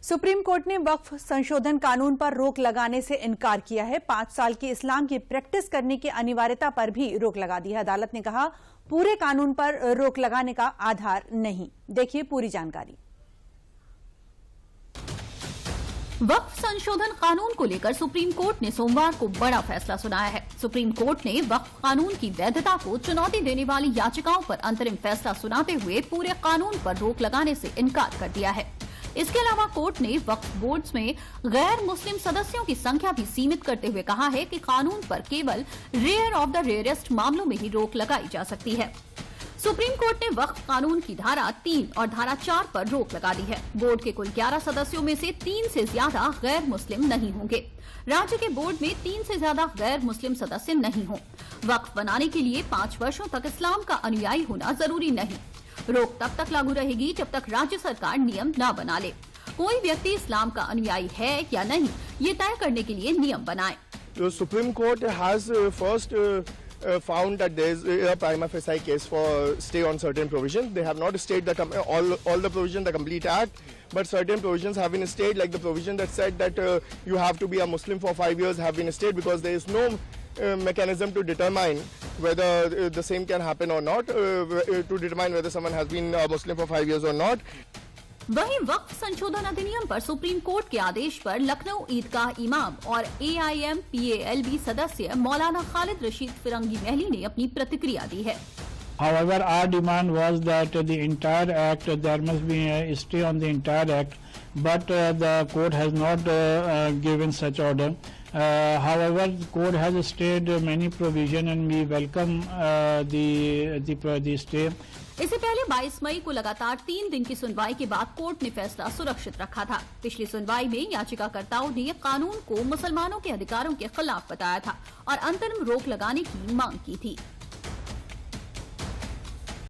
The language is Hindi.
सुप्रीम कोर्ट ने वक्फ संशोधन कानून पर रोक लगाने से इनकार किया है। 5 साल की इस्लाम की प्रैक्टिस करने की अनिवार्यता पर भी रोक लगा दी है। अदालत ने कहा पूरे कानून पर रोक लगाने का आधार नहीं। देखिए पूरी जानकारी। वक्फ संशोधन कानून को लेकर सुप्रीम कोर्ट ने सोमवार को बड़ा फैसला सुनाया है। सुप्रीम कोर्ट ने वक्फ कानून की वैधता को चुनौती देने वाली याचिकाओं पर अंतरिम फैसला सुनाते हुए पूरे कानून पर रोक लगाने से इनकार कर दिया है। इसके अलावा कोर्ट ने वक्फ बोर्ड्स में गैर मुस्लिम सदस्यों की संख्या भी सीमित करते हुए कहा है कि कानून पर केवल रेयर ऑफ द रेयरेस्ट मामलों में ही रोक लगाई जा सकती है। सुप्रीम कोर्ट ने वक्फ कानून की धारा 3 और धारा 4 पर रोक लगा दी है। बोर्ड के कुल 11 सदस्यों में से 3 से ज्यादा गैर मुस्लिम नहीं होंगे। राज्य के बोर्ड में 3 से ज्यादा गैर मुस्लिम सदस्य नहीं हों। वक्फ बनाने के लिए 5 वर्षों तक इस्लाम का अनुयायी होना जरूरी नहीं। रोक तब तक लागू रहेगी जब तक राज्य सरकार नियम न बना ले। कोई व्यक्ति इस्लाम का अनुयायी है या नहीं, ये तय करने के लिए नियम बनाए। The Supreme Court has first found that there is a prima facie case for stay on certain provisions. They have not stayed all the provisions, the complete act, but certain provisions have been stayed, like the provision that said that you have to be a Muslim for 5 years have been stayed because there is no mechanism to determine whether the same can happen or not, to determine whether someone has been a Muslim for 5 years or not. वहीं वक्फ संशोधन अधिनियम पर सुप्रीम कोर्ट के आदेश पर लखनऊ ईदगाह इमाम और AIMPALB सदस्य मौलाना खालिद रशीद फिरंगी महली ने अपनी प्रतिक्रिया दी है। However, our demand was that the entire act, there must be a stay on the entire act, but the court has not given such order. However, the court has stayed many provisions and we welcome the stay. इससे पहले 22 मई को लगातार 3 दिन की सुनवाई के बाद कोर्ट ने फैसला सुरक्षित रखा था। पिछली सुनवाई में याचिकाकर्ताओं ने कानून को मुसलमानों के अधिकारों के खिलाफ बताया था और अंतरिम रोक लगाने की मांग की थी।